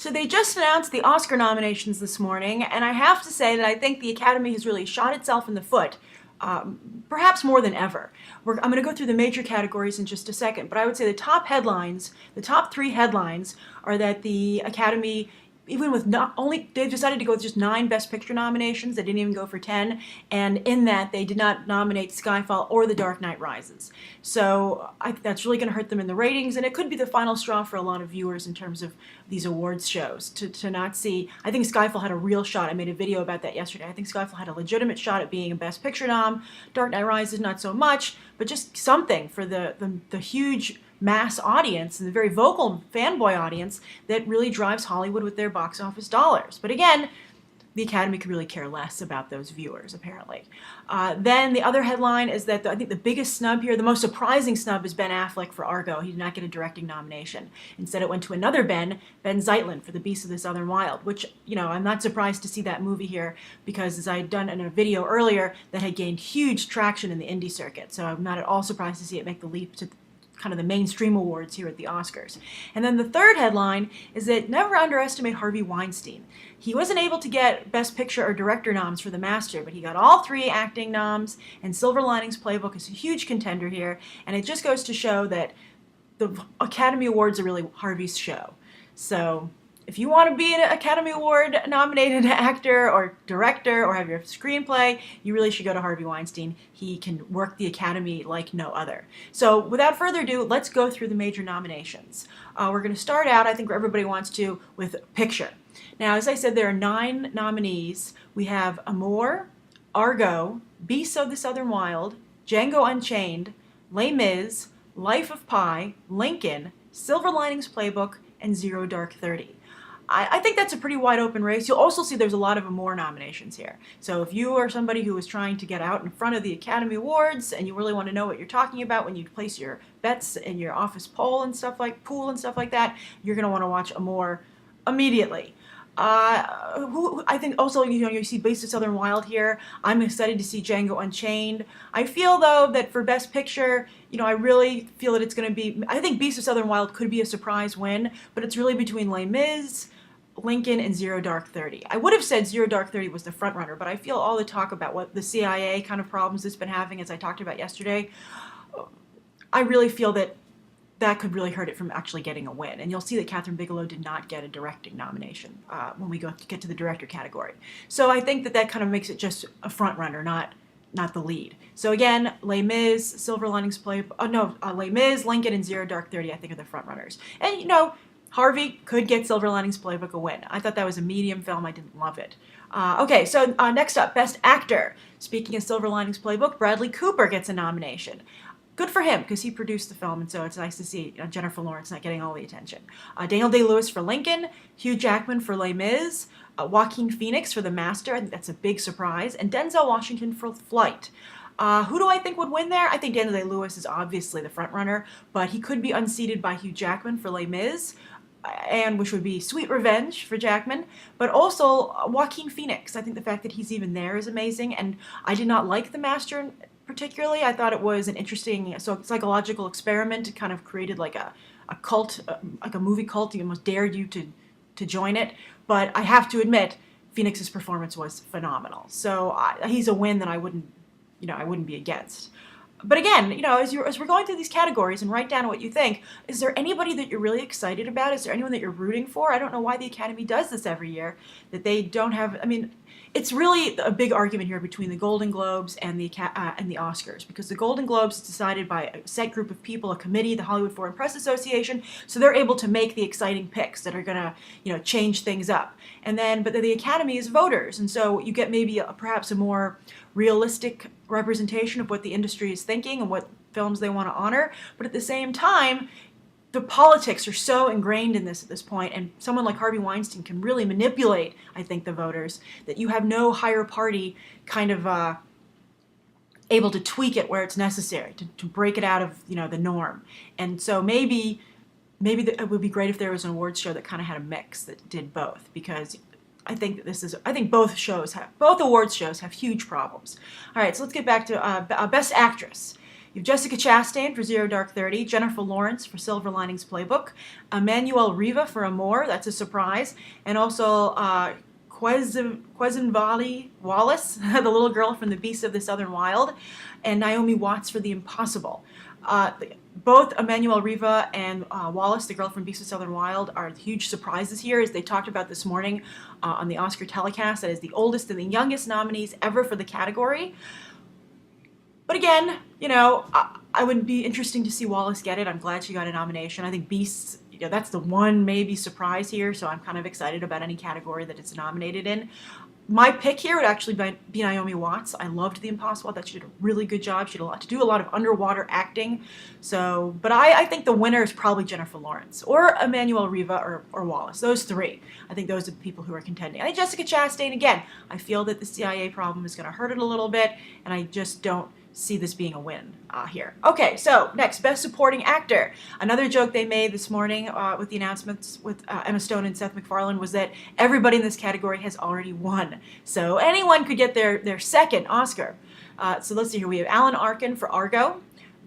So they just announced the Oscar nominations this morning, and I have to say that I think the Academy has really shot itself in the foot, perhaps more than ever. I'm going to go through the major categories in just a second, but I would say the top headlines, the top three headlines, are that the Academy, even with they've decided to go with just 9 Best Picture nominations. They didn't even go for 10, and in that they did not nominate Skyfall or The Dark Knight Rises. So that's really going to hurt them in the ratings, and it could be the final straw for a lot of viewers in terms of these awards shows to not see. I think Skyfall had a real shot. I made a video about that yesterday. I think Skyfall had a legitimate shot at being a Best Picture nom. Dark Knight Rises not so much, but just something for the huge mass audience and the very vocal fanboy audience that really drives Hollywood with their box office dollars. But again, the Academy could really care less about those viewers, apparently. Then the other headline is that I think the biggest snub here, the most surprising snub, is Ben Affleck for Argo. He did not get a directing nomination. Instead, it went to another Ben Zeitlin for The Beasts of the Southern Wild, which, you know, I'm not surprised to see that movie here because, as I had done in a video earlier, that had gained huge traction in the indie circuit. So I'm not at all surprised to see it make the leap to kind of the mainstream awards here at the Oscars. And then the third headline is that never underestimate Harvey Weinstein. He wasn't able to get Best Picture or Director noms for The Master, but he got all 3 acting noms, and Silver Linings Playbook is a huge contender here, and it just goes to show that the Academy Awards are really Harvey's show. So if you want to be an Academy Award nominated actor or director or have your screenplay, you really should go to Harvey Weinstein. He can work the Academy like no other. So without further ado, let's go through the major nominations. We're going to start out, I think where everybody wants to, with Picture. Now, as I said, there are 9 nominees. We have Amour, Argo, Beasts of the Southern Wild, Django Unchained, Les Mis, Life of Pi, Lincoln, Silver Linings Playbook, and Zero Dark 30. I think that's a pretty wide open race. You'll also see there's a lot of Amour nominations here. So if you are somebody who is trying to get out in front of the Academy Awards and you really want to know what you're talking about when you place your bets in your office pool and stuff like that, you're going to want to watch Amour immediately. I think also, you see Beasts of Southern Wild here. I'm excited to see Django Unchained. I feel, though, that for Best Picture, I really feel that it's going to be, I think Beasts of Southern Wild could be a surprise win, but it's really between Les Mis, Lincoln, and Zero Dark 30. I would have said Zero Dark 30 was the front runner, but I feel all the talk about what the CIA kind of problems it's been having, as I talked about yesterday, I really feel that could really hurt it from actually getting a win. And you'll see that Catherine Bigelow did not get a directing nomination when we get to the director category. So I think that kind of makes it just a front runner, not the lead. So again, Les Mis, Silver Linings Les Mis, Lincoln, and Zero Dark 30 I think are the front runners. And Harvey could get Silver Linings Playbook a win. I thought that was a medium film. I didn't love it. Okay, so next up, Best Actor. Speaking of Silver Linings Playbook, Bradley Cooper gets a nomination. Good for him, because he produced the film, and so it's nice to see Jennifer Lawrence not getting all the attention. Daniel Day-Lewis for Lincoln, Hugh Jackman for Les Mis, Joaquin Phoenix for The Master, I think that's a big surprise, and Denzel Washington for Flight. Who do I think would win there? I think Daniel Day-Lewis is obviously the frontrunner, but he could be unseated by Hugh Jackman for Les Mis, and which would be Sweet Revenge for Jackman, but also Joaquin Phoenix. I think the fact that he's even there is amazing, and I did not like The Master particularly. I thought it was an interesting psychological experiment. It kind of created like a cult, like a movie cult. He almost dared you to join it. But I have to admit, Phoenix's performance was phenomenal. So he's a win that I wouldn't be against. But again, as we're going through these categories and write down what you think, is there anybody that you're really excited about? Is there anyone that you're rooting for? I don't know why the Academy does this every year, that they don't have, it's really a big argument here between the Golden Globes and the Oscars, because the Golden Globes is decided by a set group of people, a committee, the Hollywood Foreign Press Association, so they're able to make the exciting picks that are going to, change things up. But the Academy is voters, and so you get maybe perhaps a more realistic representation of what the industry is thinking and what films they want to honor. But at the same time, the politics are so ingrained in this at this point, and someone like Harvey Weinstein can really manipulate, I think, the voters, that you have no higher party kind of able to tweak it where it's necessary, to break it out of the norm. And so maybe it would be great if there was an awards show that kind of had a mix that did both, because I think both awards shows have huge problems. All right, so let's get back to Best Actress. You have Jessica Chastain for Zero Dark 30, Jennifer Lawrence for Silver Linings Playbook, Emmanuel Riva for Amour, that's a surprise, and also Quesenvali Wallace, the little girl from The Beast of the Southern Wild, and Naomi Watts for The Impossible. Both Emmanuel Riva and Wallace, the girl from Beast of the Southern Wild, are huge surprises here, as they talked about this morning on the Oscar telecast. That is the oldest and the youngest nominees ever for the category. But again, you know, I would be interesting to see Wallace get it. I'm glad she got a nomination. I think Beasts, you know, that's the one maybe surprise here, so I'm kind of excited about any category that it's nominated in. My pick here would actually be Naomi Watts. I loved The Impossible. I thought she did a really good job. She did a lot of underwater acting. So, but I think the winner is probably Jennifer Lawrence or Emmanuel Riva or Wallace. Those three. I think those are the people who are contending. I think Jessica Chastain, again, I feel that the CIA problem is going to hurt it a little bit, and I just don't see this being a win here. Okay, so next, Best Supporting Actor. Another joke they made this morning with the announcements with Emma Stone and Seth MacFarlane was that everybody in this category has already won. So anyone could get their second Oscar. So let's see here. We have Alan Arkin for Argo,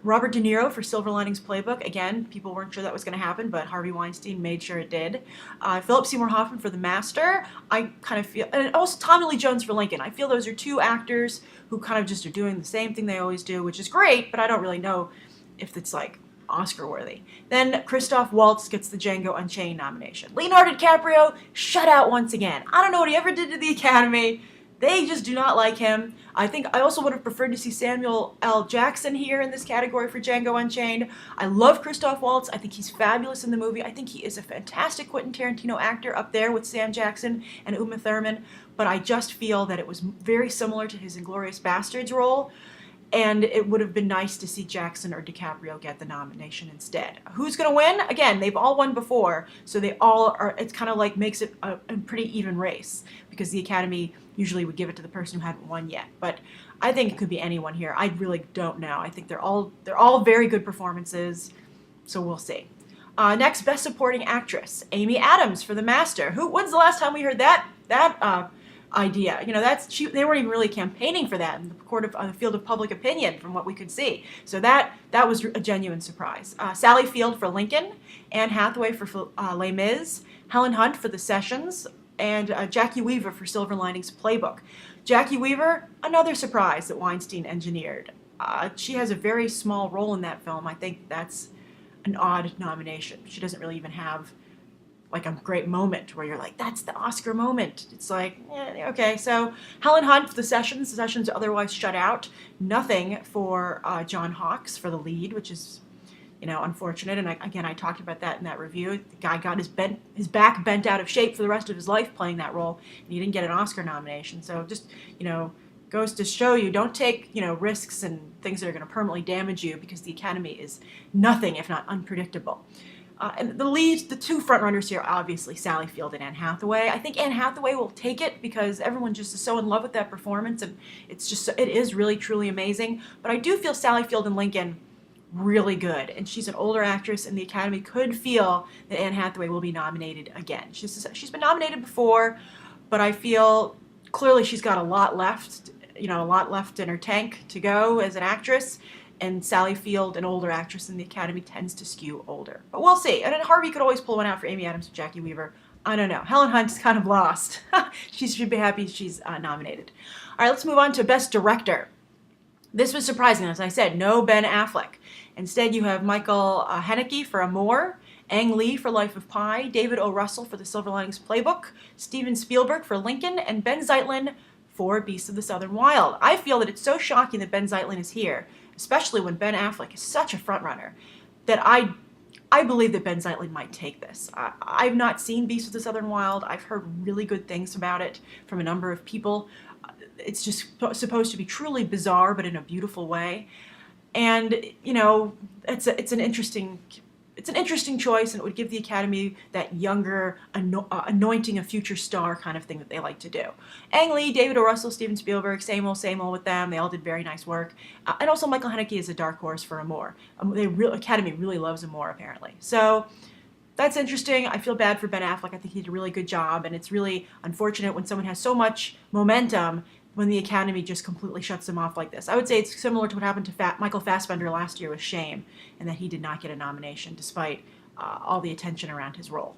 Robert De Niro for Silver Linings Playbook. Again, people weren't sure that was going to happen, but Harvey Weinstein made sure it did. Philip Seymour Hoffman for The Master. I kind of feel, and also Tommy Lee Jones for Lincoln. I feel those are two actors who kind of just are doing the same thing they always do, which is great, but I don't really know if it's like Oscar worthy. Then Christoph Waltz gets the Django Unchained nomination. Leonardo DiCaprio shut out once again. I don't know what he ever did to the Academy. They just do not like him. I think I also would have preferred to see Samuel L. Jackson here in this category for Django Unchained. I love Christoph Waltz. I think he's fabulous in the movie. I think he is a fantastic Quentin Tarantino actor up there with Sam Jackson and Uma Thurman. But I just feel that it was very similar to his Inglourious Basterds role. And it would have been nice to see Jackson or DiCaprio get the nomination instead. Who's going to win? Again, they've all won before, so they all are, it's kind of like makes it a pretty even race, because the Academy usually would give it to the person who hadn't won yet. But I think it could be anyone here. I really don't know. I think they're all very good performances, so we'll see. Next, Best Supporting Actress, Amy Adams for The Master. When's the last time we heard that idea? You know, they weren't even really campaigning for that in the field of public opinion, from what we could see. So that was a genuine surprise. Sally Field for Lincoln, Anne Hathaway for Les Mis, Helen Hunt for The Sessions, and Jackie Weaver for Silver Linings Playbook. Jackie Weaver, another surprise that Weinstein engineered. She has a very small role in that film. I think that's an odd nomination. She doesn't really even have like a great moment where you're like, that's the Oscar moment. It's like, okay. So Helen Hunt for The Sessions. The Sessions are otherwise shut out. Nothing for John Hawkes for the lead, which is, you know, unfortunate. And I talked about that in that review. The guy got his back bent out of shape for the rest of his life playing that role, and he didn't get an Oscar nomination. So just, you know, goes to show you, don't take, you know, risks and things that are going to permanently damage you, because the Academy is nothing if not unpredictable. And the two frontrunners here are obviously Sally Field and Anne Hathaway. I think Anne Hathaway will take it because everyone just is so in love with that performance, and it is really, truly amazing. But I do feel Sally Field and Lincoln really good, and she's an older actress, and the Academy could feel that Anne Hathaway will be nominated again. She's been nominated before, but I feel clearly she's got a lot left in her tank to go as an actress. And Sally Field, an older actress in the Academy, tends to skew older. But we'll see. And then Harvey could always pull one out for Amy Adams or Jackie Weaver. I don't know. Helen Hunt's kind of lost. She should be happy she's nominated. All right, let's move on to Best Director. This was surprising. As I said, no Ben Affleck. Instead, you have Michael Haneke for Amour, Ang Lee for Life of Pi, David O. Russell for The Silver Linings Playbook, Steven Spielberg for Lincoln, and Ben Zeitlin for Beasts of the Southern Wild. I feel that it's so shocking that Ben Zeitlin is here, especially when Ben Affleck is such a frontrunner, that I believe that Ben Zeitlin might take this. I've not seen Beasts of the Southern Wild. I've heard really good things about it from a number of people. It's just supposed to be truly bizarre, but in a beautiful way. And, you know, it's an interesting choice, and it would give the Academy that younger, anointing a future star kind of thing that they like to do. Ang Lee, David O. Russell, Steven Spielberg, same old with them. They all did very nice work. And also Michael Haneke is a dark horse for Amour. The Academy really loves Amour, apparently. So that's interesting. I feel bad for Ben Affleck. I think he did a really good job, and it's really unfortunate when someone has so much momentum when the Academy just completely shuts him off like this. I would say it's similar to what happened to Michael Fassbender last year with Shame, and that he did not get a nomination despite all the attention around his role.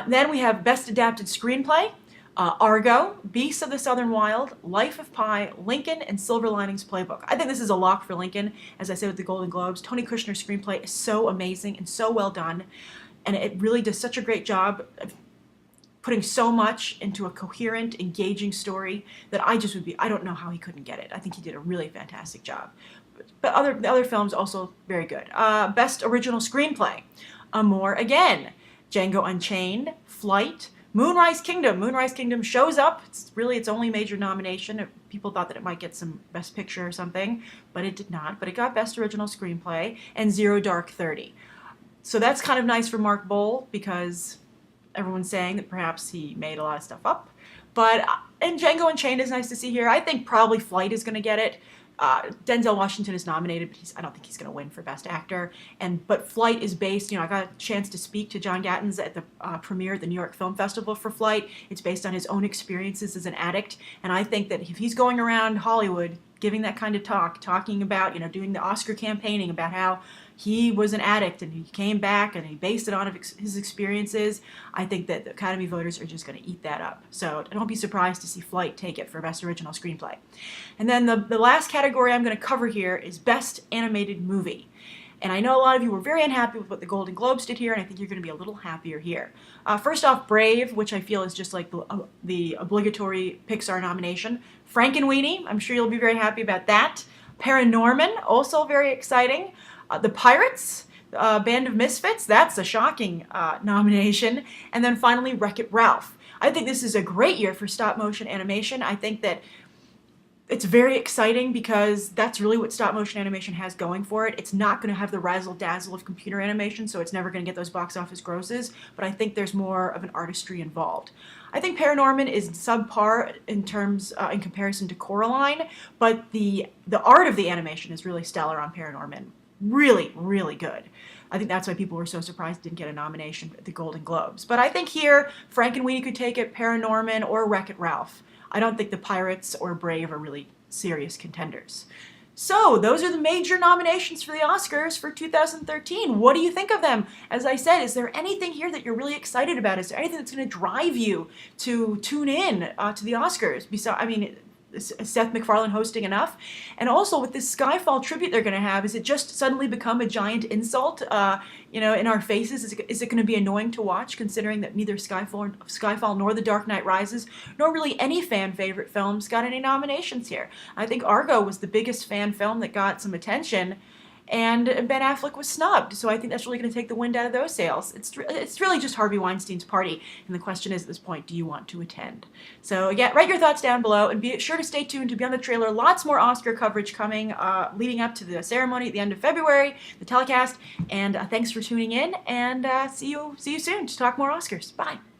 Then we have Best Adapted Screenplay. Argo, Beasts of the Southern Wild, Life of Pi, Lincoln, and Silver Linings Playbook. I think this is a lock for Lincoln, as I said with the Golden Globes. Tony Kushner's screenplay is so amazing and so well done, and it really does such a great job of putting so much into a coherent, engaging story that I don't know how he couldn't get it. I think he did a really fantastic job. But the other films also very good. Best Original Screenplay. Amour again. Django Unchained, Flight, Moonrise Kingdom. Moonrise Kingdom shows up. It's really its only major nomination. People thought that it might get some Best Picture or something, but it did not. But it got Best Original Screenplay, and Zero Dark 30. So that's kind of nice for Mark Bowl, because everyone's saying that perhaps he made a lot of stuff up. And Django Unchained is nice to see here. I think probably Flight is going to get it. Denzel Washington is nominated, but I don't think he's going to win for Best Actor. But Flight is based, I got a chance to speak to John Gatins at the premiere at the New York Film Festival for Flight. It's based on his own experiences as an addict, and I think that if he's going around Hollywood giving that kind of talking about, doing the Oscar campaigning about how he was an addict and he came back and he based it on his experiences, I think that the Academy voters are just going to eat that up. So don't be surprised to see Flight take it for Best Original Screenplay. And then the last category I'm going to cover here is Best Animated Movie. And I know a lot of you were very unhappy with what the Golden Globes did here, and I think you're going to be a little happier here. First off, Brave, which I feel is just like the obligatory Pixar nomination. Frankenweenie, I'm sure you'll be very happy about that. Paranorman, also very exciting. The Pirates, Band of Misfits, that's a shocking nomination. And then finally, Wreck-It Ralph. I think this is a great year for stop-motion animation. I think that it's very exciting because that's really what stop-motion animation has going for it. It's not going to have the razzle-dazzle of computer animation, so it's never going to get those box office grosses, but I think there's more of an artistry involved. I think Paranorman is subpar in comparison to Coraline, but the art of the animation is really stellar on Paranorman. Really, really good. I think that's why people were so surprised it didn't get a nomination at the Golden Globes. But I think here, Frankenweenie could take it, Paranorman, or Wreck-It Ralph. I don't think the Pirates or Brave are really serious contenders. So those are the major nominations for the Oscars for 2013. What do you think of them? As I said, is there anything here that you're really excited about? Is there anything that's going to drive you to tune in to the Oscars? Is Seth MacFarlane hosting enough? And also with this Skyfall tribute they're going to have, is it just suddenly become a giant insult, in our faces? Is it going to be annoying to watch, considering that neither Skyfall nor The Dark Knight Rises, nor really any fan favorite films got any nominations here? I think Argo was the biggest fan film that got some attention, and Ben Affleck was snubbed. So I think that's really going to take the wind out of those sails. It's really just Harvey Weinstein's party, and the question is at this point, do you want to attend? So again, write your thoughts down below, and be sure to stay tuned to be on the trailer. Lots more Oscar coverage coming leading up to the ceremony at the end of February, the telecast. And thanks for tuning in, and see you soon to talk more Oscars. Bye.